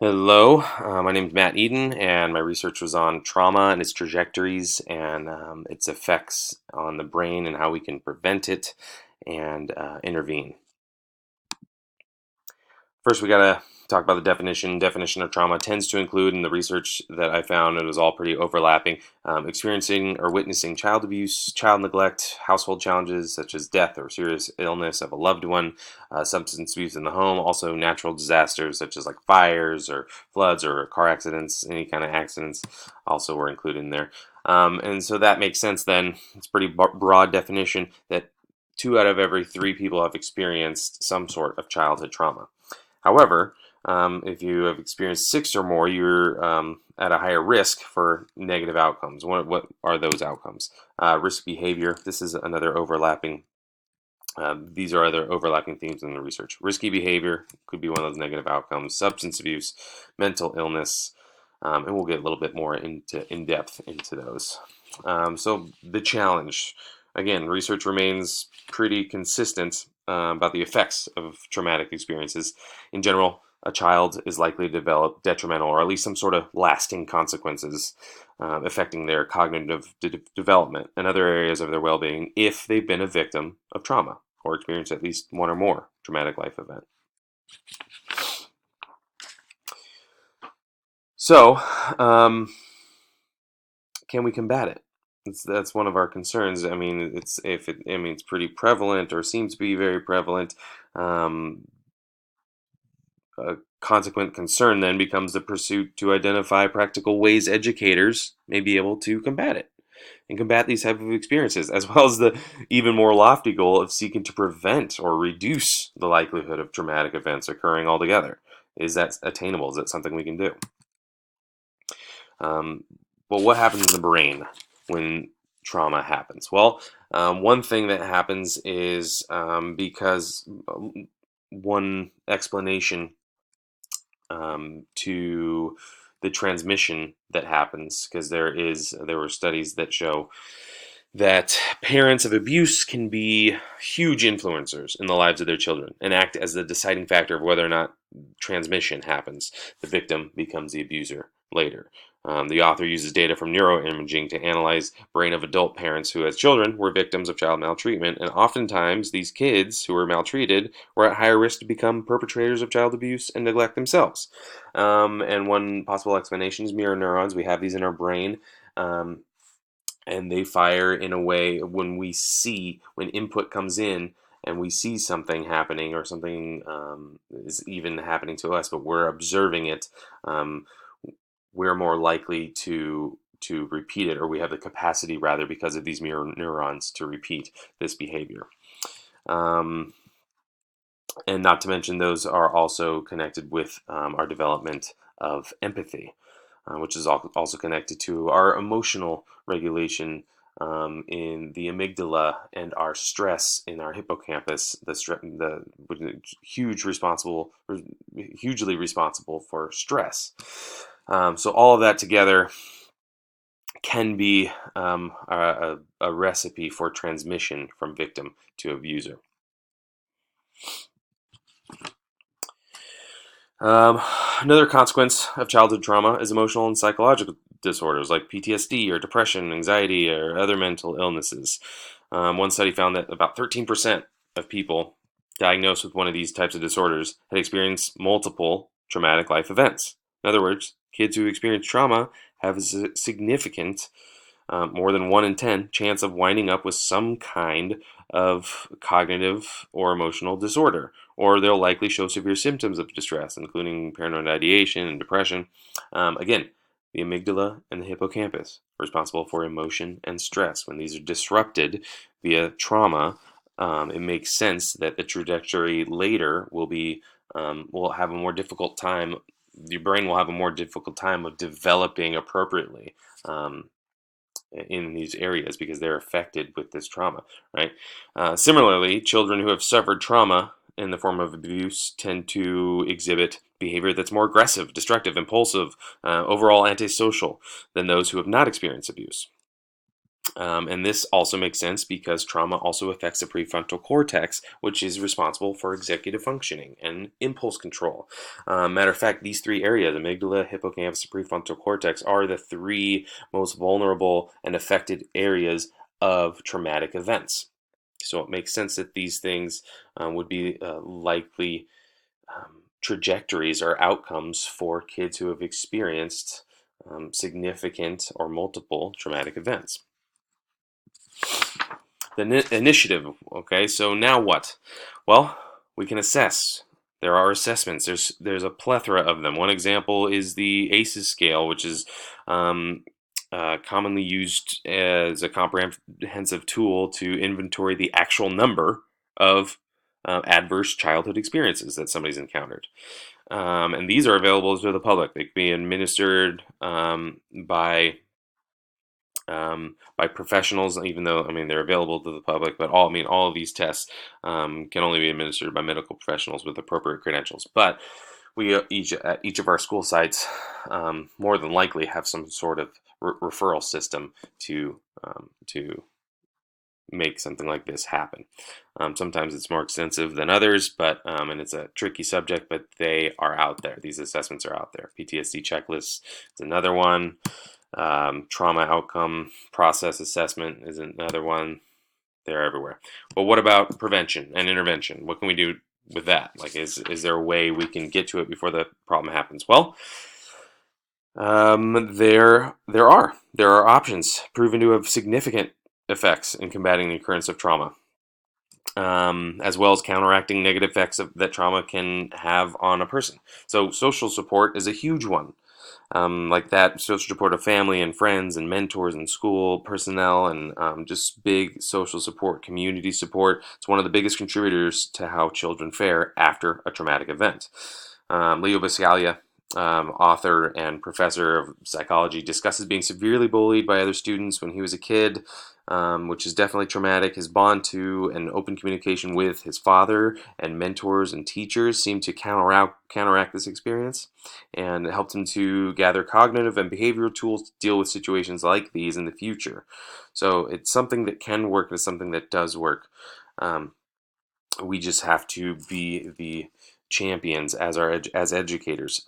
Hello, my name is Matt Eden, and my research was on trauma and its trajectories and its effects on the brain and how we can prevent it and intervene. First, we got to talk about the definition. Definition of trauma tends to include, in the research that I found, it was all pretty overlapping, experiencing or witnessing child abuse, child neglect, household challenges such as death or serious illness of a loved one, substance abuse in the home, also natural disasters such as like fires or floods or car accidents, any kind of accidents also were included in there. And so that makes sense then. It's a pretty broad definition that 2 out of every 3 people have experienced some sort of childhood trauma. However, if you have experienced 6 or more, you're at a higher risk for negative outcomes. What are those outcomes? Risk behavior. This is another overlapping. These are other overlapping themes in the research. Risky behavior could be one of those negative outcomes. Substance abuse, mental illness, and we'll get a little bit more in depth into those. So the challenge, again, research remains pretty consistent about the effects of traumatic experiences. In general, a child is likely to develop detrimental or at least some sort of lasting consequences affecting their cognitive development and other areas of their well-being if they've been a victim of trauma or experienced at least one or more traumatic life event. So, can we combat it? That's one of our concerns. I mean, it's pretty prevalent or seems to be very prevalent. Um, a consequent concern then becomes the pursuit to identify practical ways educators may be able to combat it and combat these type of experiences, as well as the even more lofty goal of seeking to prevent or reduce the likelihood of traumatic events occurring altogether. Is that attainable? Is that something we can do? Um, but what happens in the brain when trauma happens? Well, one thing that happens is because one explanation to the transmission that happens, because there were studies that show that parents of abuse can be huge influencers in the lives of their children and act as the deciding factor of whether or not transmission happens. The victim becomes the abuser later. The author uses data from neuroimaging to analyze brain of adult parents who, as children, were victims of child maltreatment, and oftentimes these kids who were maltreated were at higher risk to become perpetrators of child abuse and neglect themselves. And one possible explanation is mirror neurons. We have these in our brain. And they fire in a way when input comes in and we see something happening or something is even happening to us, but we're observing it, we're more likely to repeat it, or we have the capacity rather because of these mirror neurons to repeat this behavior. And not to mention those are also connected with our development of empathy, which is also connected to our emotional regulation in the amygdala and our stress in our hippocampus, hugely responsible for stress. So all of that together can be a recipe for transmission from victim to abuser. Another consequence of childhood trauma is emotional and psychological disorders like PTSD or depression, anxiety, or other mental illnesses. One study found that about 13% of people diagnosed with one of these types of disorders had experienced multiple traumatic life events. In other words, kids who experience trauma have a significant, more than 1 in 10, chance of winding up with some kind of cognitive or emotional disorder, or they'll likely show severe symptoms of distress, including paranoid ideation and depression. Again, the amygdala and the hippocampus are responsible for emotion and stress. When these are disrupted via trauma, it makes sense that the trajectory later will have a more difficult time. Your brain will have a more difficult time of developing appropriately. In these areas because they're affected with this trauma, right? Similarly, children who have suffered trauma in the form of abuse tend to exhibit behavior that's more aggressive, destructive, impulsive, overall antisocial than those who have not experienced abuse. And this also makes sense because trauma also affects the prefrontal cortex, which is responsible for executive functioning and impulse control. Matter of fact, these three areas, amygdala, hippocampus, and prefrontal cortex, are the three most vulnerable and affected areas of traumatic events. So it makes sense that these things would be likely trajectories or outcomes for kids who have experienced significant or multiple traumatic events. The initiative, okay, so now what? Well, we can assess. There are assessments. There's a plethora of them. One example is the ACEs scale, which is commonly used as a comprehensive tool to inventory the actual number of adverse childhood experiences that somebody's encountered. And these are available to the public. They can be administered by professionals, even though they're available to the public. But all of these tests can only be administered by medical professionals with appropriate credentials. But we each at each of our school sites more than likely have some sort of referral system to make something like this happen. Sometimes it's more extensive than others, but and it's a tricky subject, but they are out there. These assessments are out there. PTSD checklist is another one. Trauma outcome process assessment is another one. They're everywhere. But what about prevention and intervention? What can we do with that? Like, is there a way we can get to it before the problem happens? Well, there are options proven to have significant effects in combating the occurrence of trauma, as well as counteracting negative effects that trauma can have on a person. So social support is a huge one. Like that social support of family and friends and mentors and school personnel and just big social support, community support. It's one of the biggest contributors to how children fare after a traumatic event. Leo Biscaglia, author and professor of psychology, discusses being severely bullied by other students when he was a kid, which is definitely traumatic. His bond to and open communication with his father and mentors and teachers seemed to counteract this experience, and it helped him to gather cognitive and behavioral tools to deal with situations like these in the future. So it's something that can work. It's something that does work. We just have to be the champions as educators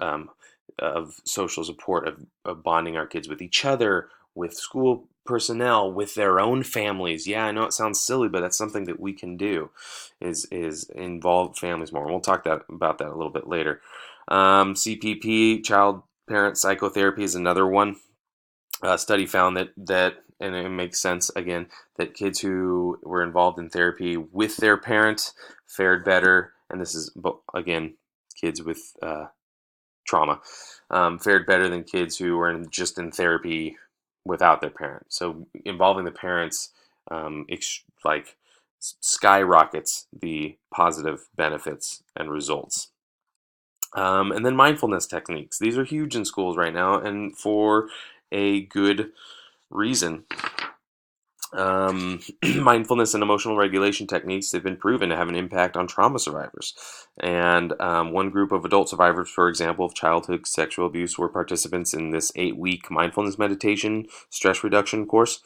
of social support, of bonding our kids with each other, with school personnel, with their own families. Yeah, I know it sounds silly, but that's something that we can do, is involve families more. And we'll talk about that a little bit later. CPP, child parent psychotherapy, is another one. A study found that and it makes sense again, that kids who were involved in therapy with their parents fared better, and this is again kids with trauma, fared better than kids who were just in therapy without their parents. So involving the parents like skyrockets the positive benefits and results. And then mindfulness techniques. These are huge in schools right now, and for a good reason. Mindfulness and emotional regulation techniques have been proven to have an impact on trauma survivors. And one group of adult survivors, for example, of childhood sexual abuse were participants in this 8-week mindfulness meditation stress reduction course.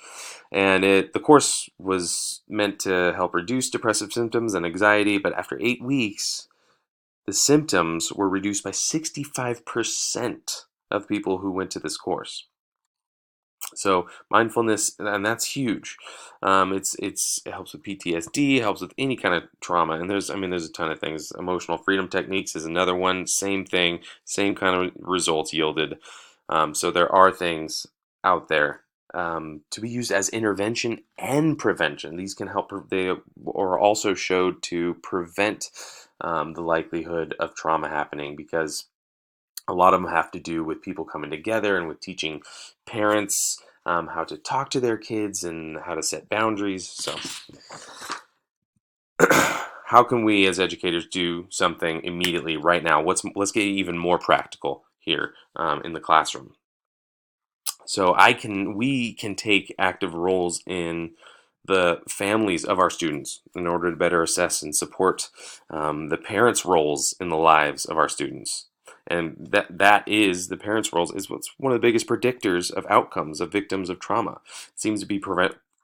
And the course was meant to help reduce depressive symptoms and anxiety, but after 8 weeks, the symptoms were reduced by 65% of people who went to this course. So mindfulness, and that's huge. It helps with PTSD, helps with any kind of trauma, and there's a ton of things. Emotional freedom techniques is another one. Same thing, same kind of results yielded. So there are things out there to be used as intervention and prevention. These can help. They are also showed to prevent the likelihood of trauma happening, because a lot of them have to do with people coming together and with teaching parents how to talk to their kids and how to set boundaries. So how can we as educators do something immediately right now? Let's get even more practical here in the classroom. So we can take active roles in the families of our students in order to better assess and support the parents' roles in the lives of our students. And the parents' roles is what's one of the biggest predictors of outcomes of victims of trauma. It seems to be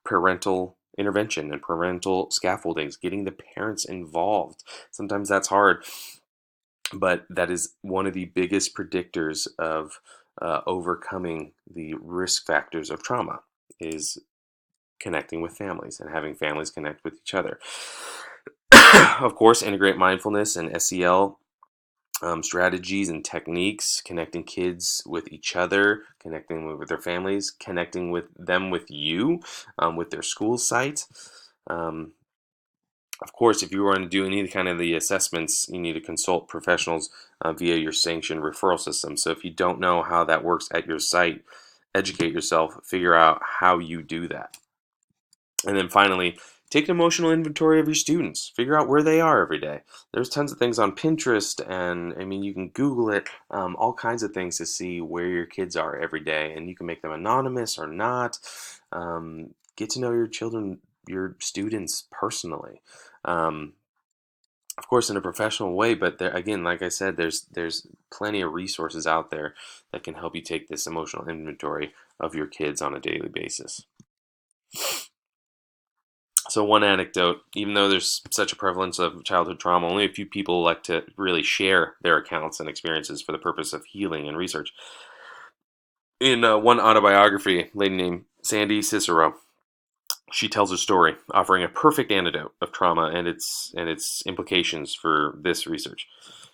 parental intervention and parental scaffoldings, getting the parents involved. Sometimes that's hard, but that is one of the biggest predictors of overcoming the risk factors of trauma is connecting with families and having families connect with each other. Of course, integrate mindfulness and SEL strategies and techniques, connecting kids with each other, connecting with their families, connecting with them with you, with their school site. Um, of course, if you want to do any kind of the assessments, you need to consult professionals via your sanctioned referral system. So if you don't know how that works at your site, educate yourself, figure out how you do that. And then finally, take an emotional inventory of your students. Figure out where they are every day. There's tons of things on Pinterest, and I mean, you can Google it, all kinds of things to see where your kids are every day. And you can make them anonymous or not. Get to know your children, your students personally. Um, of course, in a professional way, but there again, like I said, there's plenty of resources out there that can help you take this emotional inventory of your kids on a daily basis. So one anecdote, even though there's such a prevalence of childhood trauma, only a few people like to really share their accounts and experiences for the purpose of healing and research. In one autobiography, a lady named Sandy Cicero, she tells her story, offering a perfect antidote of trauma and its implications for this research.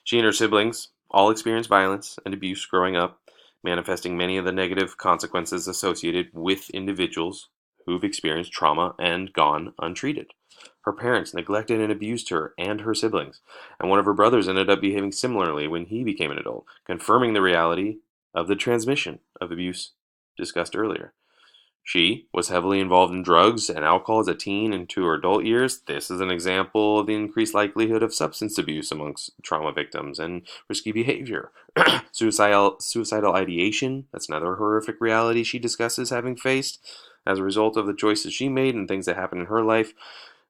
She and her siblings all experienced violence and abuse growing up, manifesting many of the negative consequences associated with individuals who've experienced trauma and gone untreated. Her parents neglected and abused her and her siblings, and one of her brothers ended up behaving similarly when he became an adult, confirming the reality of the transmission of abuse discussed earlier. She was heavily involved in drugs and alcohol as a teen into her adult years. This is an example of the increased likelihood of substance abuse amongst trauma victims and risky behavior. Suicidal ideation, that's another horrific reality she discusses having faced as a result of the choices she made and things that happened in her life,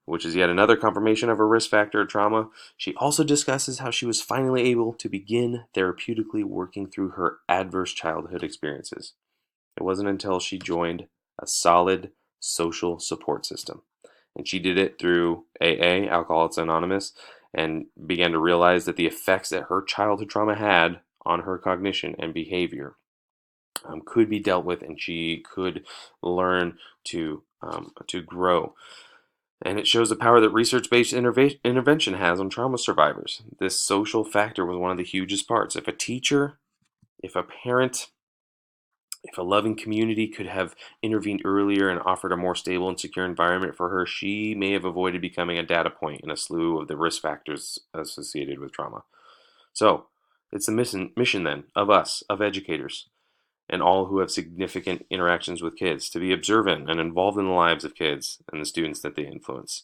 which is yet another confirmation of her risk factor of trauma. She also discusses how she was finally able to begin therapeutically working through her adverse childhood experiences. It wasn't until she joined a solid social support system. And she did it through AA, Alcoholics Anonymous, and began to realize that the effects that her childhood trauma had on her cognition and behavior could be dealt with, and she could learn to grow. And it shows the power that research-based intervention has on trauma survivors. This social factor was one of the hugest parts. If a teacher, if a parent, if a loving community could have intervened earlier and offered a more stable and secure environment for her, she may have avoided becoming a data point in a slew of the risk factors associated with trauma. So, it's the mission then of us, of educators, and all who have significant interactions with kids, to be observant and involved in the lives of kids and the students that they influence.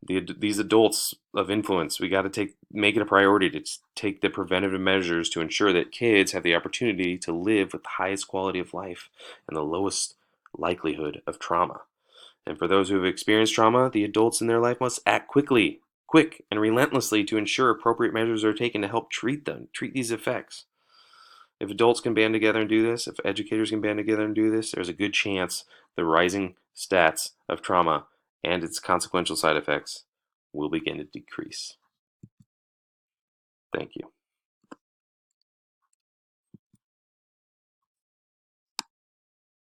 These adults of influence, we got to make it a priority to take the preventative measures to ensure that kids have the opportunity to live with the highest quality of life and the lowest likelihood of trauma. And for those who have experienced trauma, the adults in their life must act quick and relentlessly to ensure appropriate measures are taken to help treat these effects. If adults can band together and do this, if educators can band together and do this, there's a good chance the rising stats of trauma and its consequential side effects will begin to decrease. Thank you.